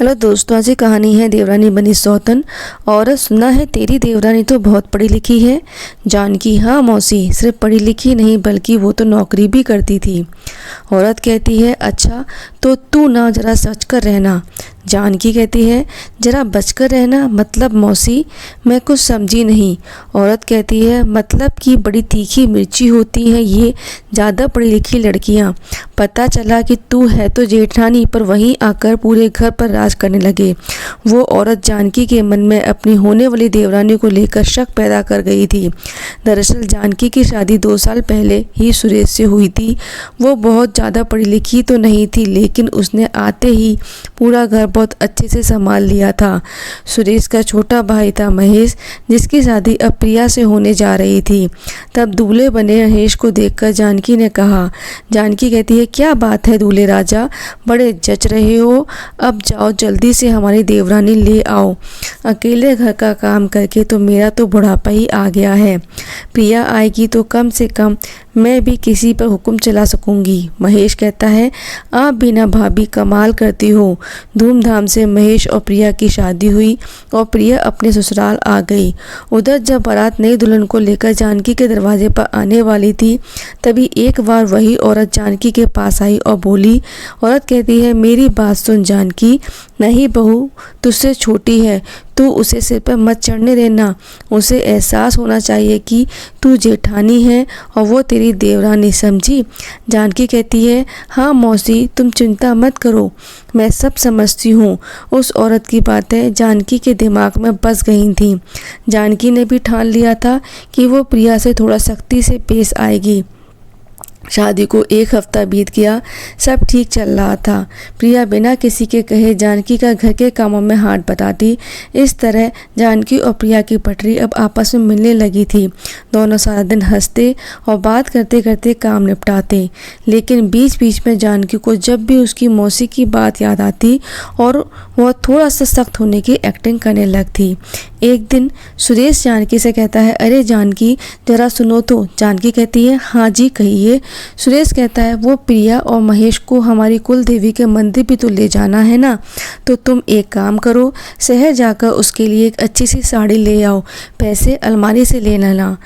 Hello दोस्तों, आज की कहानी है देवरानी बनी सौतन। औरत, सुना है तेरी देवरानी तो बहुत पढ़ी लिखी है। जानकी, हाँ मौसी, सिर्फ पढ़ी लिखी नहीं बल्कि वो तो नौकरी भी करती थी। औरत कहती है, अच्छा तो तू ना जरा सच कर रहना। जानकी कहती है, जरा बचकर रहना मतलब मौसी, मैं कुछ समझी नहीं। औरत कहती है, मतलब कि बड़ी तीखी मिर्ची होती हैं ये ज़्यादा पढ़ी लिखी लड़कियां। पता चला कि तू है तो जेठानी, पर वहीं आकर पूरे घर पर राज करने लगे। वो औरत जानकी के मन में अपनी होने वाली देवरानी को लेकर शक पैदा कर गई थी। दरअसल जानकी की शादी 2 साल पहले ही सुरेश से हुई थी। वो बहुत ज़्यादा पढ़ी लिखी तो नहीं थी, लेकिन उसने आते ही पूरा घर बहुत अच्छे से संभाल लिया था। सुरेश का छोटा भाई था महेश, जिसकी शादी अब प्रिया से होने जा रही थी। तब दूल्हे बने महेश को देखकर जानकी ने कहा, जानकी कहती है, क्या बात है दूल्हे राजा, बड़े जच रहे हो। अब जाओ जल्दी से हमारी देवरानी ले आओ। अकेले घर का काम करके तो मेरा तो बुढ़ापा ही आ गया है। प्रिया आएगी तो कम से कम मैं भी किसी पर हुक्म चला सकूंगी। महेश कहता है, आप भी ना भाभी कमाल करती हो। धूमधाम से महेश और प्रिया की शादी हुई और प्रिया अपने ससुराल आ गई। उधर जब बारात नई दुल्हन को लेकर जानकी के दरवाजे पर आने वाली थी, तभी एक बार वही औरत जानकी के पास आई और बोली। औरत कहती है, मेरी बात सुन जानकी, नहीं बहू तुझसे छोटी है, तू उसे सिर पर मत चढ़ने देना। उसे एहसास होना चाहिए कि तू जेठानी है और वो तेरी देवरानी, समझी। जानकी कहती है, हाँ मौसी तुम चिंता मत करो, मैं सब समझती हूँ। उस औरत की बातें जानकी के दिमाग में बस गई थीं। जानकी ने भी ठान लिया था कि वो प्रिया से थोड़ा सख्ती से पेश आएगी। शादी को 1 हफ्ता बीत गया, सब ठीक चल रहा था। प्रिया बिना किसी के कहे जानकी का घर के कामों में हाथ बटाती। इस तरह जानकी और प्रिया की पटरी अब आपस में मिलने लगी थी। दोनों सारा दिन हंसते और बात करते करते काम निपटाते, लेकिन बीच बीच में जानकी को जब भी उसकी मौसी की बात याद आती और वह थोड़ा सा सख्त होने की एक्टिंग करने लगती। एक दिन सुरेश जानकी से कहता है, अरे जानकी जरा सुनो तो। जानकी कहती है, हाँ जी कहिए। सुरेश कहता है, वो प्रिया और महेश को हमारी कुल देवी के मंदिर भी तो ले जाना है ना, तो तुम एक काम करो, शहर जाकर उसके लिए एक अच्छी सी साड़ी ले आओ, पैसे अलमारी से ले लेना।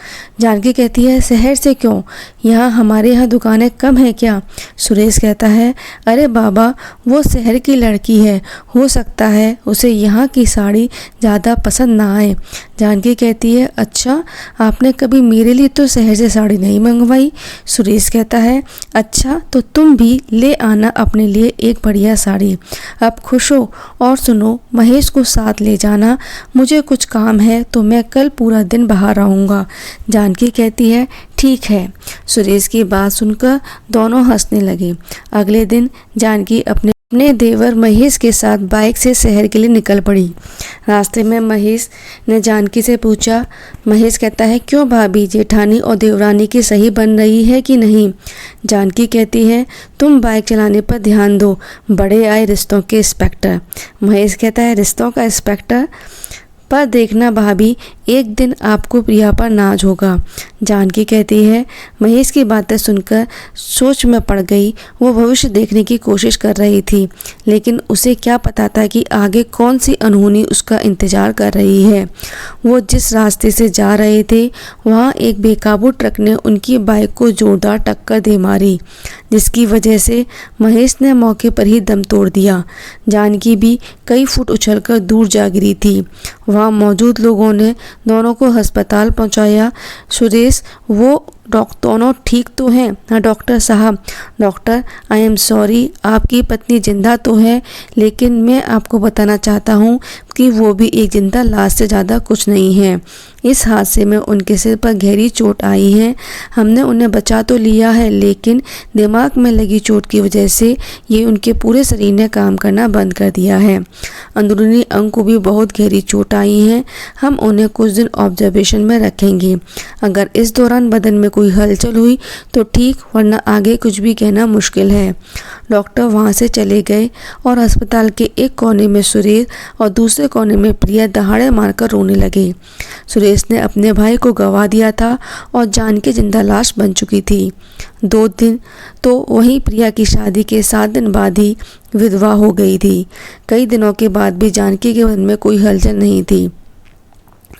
जानकी कहती है, शहर से क्यों, यहाँ हमारे यहाँ दुकानें कम है क्या। सुरेश कहता है, अरे बाबा वो शहर की लड़की है, हो सकता है उसे यहाँ की साड़ी ज़्यादा पसंद ना आए। जानकी कहती है, अच्छा आपने कभी मेरे लिए तो शहर से साड़ी नहीं मंगवाई। सुरेश कहता है, अच्छा तो तुम भी ले आना अपने लिए एक बढ़िया साड़ी। अब खुश हो और सुनो, महेश को साथ ले जाना, मुझे कुछ काम है तो मैं कल पूरा दिन बाहर रहूँगा। जानकी कहती है, ठीक है। सुरेश की बात सुनकर दोनों हंसने लगे। अगले दिन जानकी अपने देवर महेश के साथ बाइक से शहर के लिए निकल पड़ी। रास्ते में महेश ने जानकी से पूछा। महेश कहता है, क्यों भाभी, जेठानी और देवरानी की सही बन रही है कि नहीं। जानकी कहती है, तुम बाइक चलाने पर ध्यान दो, बड़े आए रिश्तों के इंस्पेक्टर। महेश कहता है, रिश्तों का इंस्पेक्टर, पर देखना भाभी एक दिन आपको प्रिया पर नाज होगा। जानकी कहती है, महेश की बातें सुनकर सोच में पड़ गई। वो भविष्य देखने की कोशिश कर रही थी, लेकिन उसे क्या पता था कि आगे कौन सी अनहोनी उसका इंतजार कर रही है। वो जिस रास्ते से जा रहे थे वहाँ एक बेकाबू ट्रक ने उनकी बाइक को जोरदार टक्कर दे मारी, जिसकी वजह से महेश ने मौके पर ही दम तोड़ दिया। जानकी भी कई फुट उछलकर दूर जा गिरी थी। वहाँ मौजूद लोगों ने दोनों को अस्पताल पहुंचाया। सुरेश, वो दोनों ठीक तो हैं? हाँ डॉक्टर साहब। डॉक्टर, आई एम सॉरी, आपकी पत्नी जिंदा तो है, लेकिन मैं आपको बताना चाहता हूँ कि वो भी एक जिंदा लाश से ज़्यादा कुछ नहीं है। इस हादसे में उनके सिर पर गहरी चोट आई है। हमने उन्हें बचा तो लिया है, लेकिन दिमाग में लगी चोट की वजह से ये उनके पूरे शरीर ने काम करना बंद कर दिया है। अंदरूनी अंग को भी बहुत गहरी चोट आई है। हम उन्हें कुछ दिन ऑब्जर्वेशन में रखेंगे। अगर इस दौरान बदन में कोई हलचल हुई तो ठीक, वरना आगे कुछ भी कहना मुश्किल है। डॉक्टर वहाँ से चले गए और अस्पताल के एक कोने में सुरेश और दूसरे कोने में प्रिया दहाड़े मारकर रोने लगे। सुरेश सुरेश ने अपने भाई को गंवा दिया था और जानकी जिंदा लाश बन चुकी थी। 2 दिन तो वहीं प्रिया की शादी के 7 दिन बाद ही विधवा हो गई थी। कई दिनों के बाद भी जानकी के मन में कोई हलचल नहीं थी।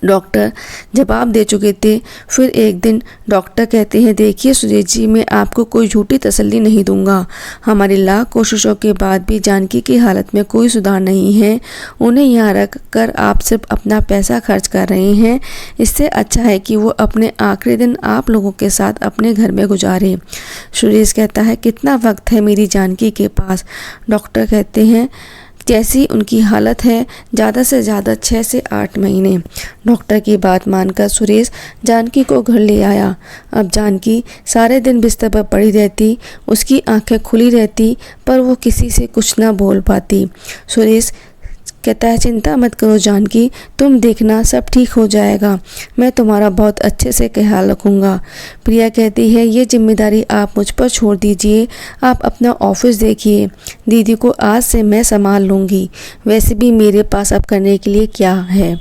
डॉक्टर जवाब दे चुके थे। फिर एक दिन डॉक्टर कहते हैं, देखिए सुरेश जी, मैं आपको कोई झूठी तसल्ली नहीं दूंगा। हमारी लाख कोशिशों के बाद भी जानकी की हालत में कोई सुधार नहीं है। उन्हें यहाँ रख कर आप सिर्फ अपना पैसा खर्च कर रहे हैं। इससे अच्छा है कि वो अपने आखिरी दिन आप लोगों के साथ अपने घर में गुजारे। सुरेश कहता है, कितना वक्त है मेरी जानकी के पास? डॉक्टर कहते हैं, जैसी उनकी हालत है ज़्यादा से ज़्यादा 6 से 8 महीने। डॉक्टर की बात मानकर सुरेश जानकी को घर ले आया। अब जानकी सारे दिन बिस्तर पर पड़ी रहती, उसकी आंखें खुली रहती, पर वो किसी से कुछ ना बोल पाती। सुरेश कहता है, चिंता मत करो जानकी, तुम देखना सब ठीक हो जाएगा। मैं तुम्हारा बहुत अच्छे से ख्याल रखूँगा। प्रिया कहती है, ये जिम्मेदारी आप मुझ पर छोड़ दीजिए, आप अपना ऑफिस देखिए। दीदी को आज से मैं संभाल लूँगी। वैसे भी मेरे पास अब करने के लिए क्या है?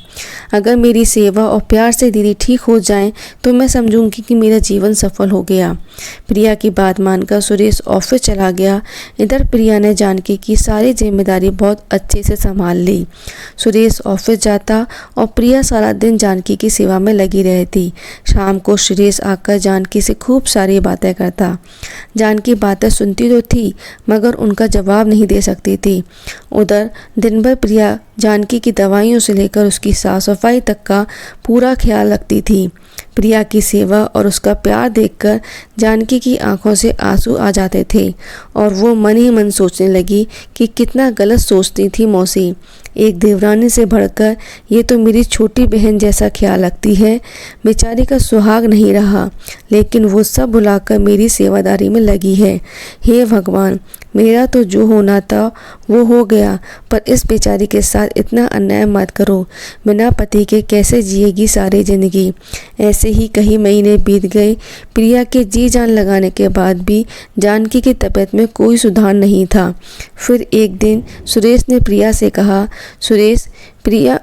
अगर मेरी सेवा और प्यार से दीदी ठीक हो जाएं तो मैं समझूंगी कि मेरा जीवन सफल हो गया। प्रिया की बात मानकर सुरेश ऑफिस चला गया। इधर प्रिया ने जानकी की सारी जिम्मेदारी बहुत अच्छे से संभाल ली। सुरेश ऑफिस जाता और प्रिया सारा दिन जानकी की सेवा में लगी रहती। शाम को सुरेश आकर जानकी से खूब सारी बातें करता। जानकी बातें सुनती तो थी मगर उनका जवाब नहीं दे सकती थी। उधर दिन भर प्रिया जानकी की दवाइयों से लेकर उसकी साफ सफाई तक का पूरा ख्याल रखती थी। प्रिया की सेवा और उसका प्यार देखकर जानकी की आंखों से आंसू आ जाते थे और वो मन ही मन सोचने लगी कि कितना गलत सोचती थी मौसी। एक देवरानी से बढ़कर ये तो मेरी छोटी बहन जैसा ख्याल रखती है। बेचारी का सुहाग नहीं रहा, लेकिन वो सब भुलाकर मेरी सेवादारी में लगी है। हे भगवान, मेरा तो जो होना था वो हो गया, पर इस बेचारी के साथ इतना अन्याय मत करो। बिना पति के कैसे जिएगी सारी जिंदगी? ऐसे ही कई महीने बीत गए। प्रिया के जी जान लगाने के बाद भी जानकी की तबीयत में कोई सुधार नहीं था। फिर एक दिन सुरेश ने प्रिया से कहा, सुरेश, प्रिया,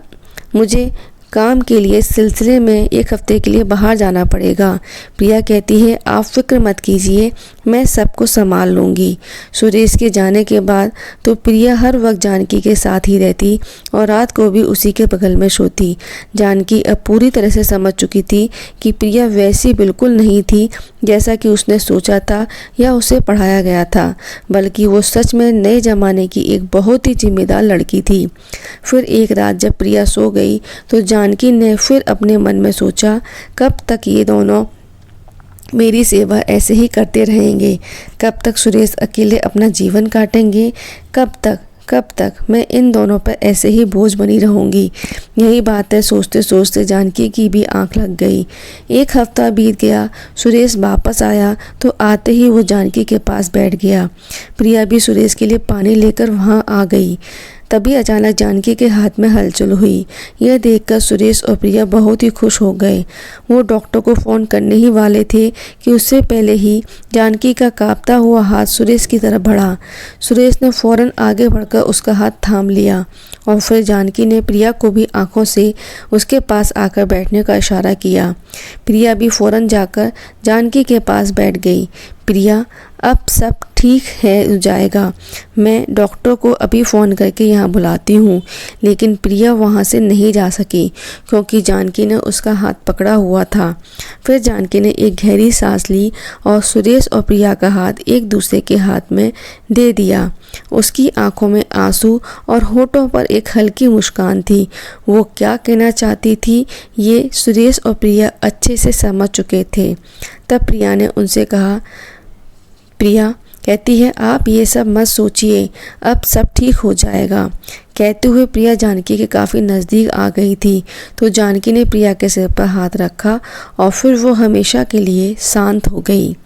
मुझे काम के लिए सिलसिले में 1 हफ्ते के लिए बाहर जाना पड़ेगा। प्रिया कहती है, आप फिक्र मत कीजिए, मैं सबको संभाल लूँगी। सुरेश के जाने के बाद तो प्रिया हर वक्त जानकी के साथ ही रहती और रात को भी उसी के बगल में सोती। जानकी अब पूरी तरह से समझ चुकी थी कि प्रिया वैसी बिल्कुल नहीं थी जैसा कि उसने सोचा था या उसे पढ़ाया गया था, बल्कि वो सच में नए ज़माने की एक बहुत ही जिम्मेदार लड़की थी। फिर एक रात जब प्रिया सो गई तो जानकी ने फिर अपने मन में सोचा, कब तक ये दोनों मेरी सेवा ऐसे ही करते रहेंगे? कब तक सुरेश अकेले अपना जीवन काटेंगे? कब तक मैं इन दोनों पर ऐसे ही बोझ बनी रहूंगी? यही बातें सोचते सोचते जानकी की भी आंख लग गई। 1 हफ्ता बीत गया। सुरेश वापस आया तो आते ही वो जानकी के पास बैठ गया। प्रिया भी सुरेश के लिए पानी लेकर वहाँ आ गई। तभी अचानक जानकी के हाथ में हलचल हुई। यह देखकर सुरेश और प्रिया बहुत ही खुश हो गए। वो डॉक्टर को फ़ोन करने ही वाले थे कि उससे पहले ही जानकी का कांपता हुआ हाथ सुरेश की तरफ बढ़ा। सुरेश ने फ़ौरन आगे बढ़कर उसका हाथ थाम लिया और फिर जानकी ने प्रिया को भी आंखों से उसके पास आकर बैठने का इशारा किया। प्रिया भी फ़ौरन जाकर जानकी के पास बैठ गई। प्रिया, अब सब ठीक है जाएगा। मैं डॉक्टर को अभी फ़ोन करके यहाँ बुलाती हूँ। लेकिन प्रिया वहाँ से नहीं जा सकी क्योंकि जानकी ने उसका हाथ पकड़ा हुआ था। फिर जानकी ने एक गहरी सांस ली और सुरेश और प्रिया का हाथ एक दूसरे के हाथ में दे दिया। उसकी आंखों में आंसू और होठों पर एक हल्की मुस्कान थी। वो क्या कहना चाहती थी ये सुरेश और प्रिया अच्छे से समझ चुके थे। तब प्रिया ने उनसे कहा, प्रिया कहती है, आप ये सब मत सोचिए, अब सब ठीक हो जाएगा। कहते हुए प्रिया जानकी के काफ़ी नज़दीक आ गई थी तो जानकी ने प्रिया के सिर पर हाथ रखा और फिर वो हमेशा के लिए शांत हो गई।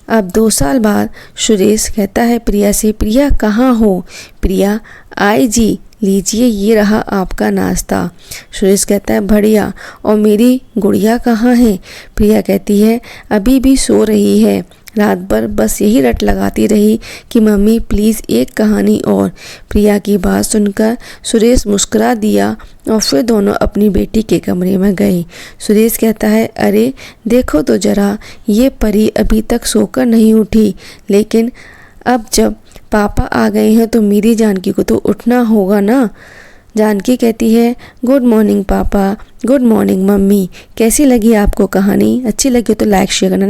अब 2 साल बाद सुरेश कहता है प्रिया से, प्रिया कहाँ हो? प्रिया, आई जी, लीजिए ये रहा आपका नाश्ता। सुरेश कहता है, बढ़िया। और मेरी गुड़िया कहाँ है? प्रिया कहती है, अभी भी सो रही है। रात भर बस यही रट लगाती रही कि मम्मी प्लीज़ एक कहानी और। प्रिया की बात सुनकर सुरेश मुस्कुरा दिया और फिर दोनों अपनी बेटी के कमरे में गए। सुरेश कहता है, अरे देखो तो ज़रा, ये परी अभी तक सोकर नहीं उठी, लेकिन अब जब पापा आ गए हैं तो मेरी जानकी को तो उठना होगा ना। जानकी कहती है, गुड मॉर्निंग पापा, गुड मॉर्निंग मम्मी। कैसी लगी आपको कहानी? अच्छी लगी तो लाइक शेयर करना।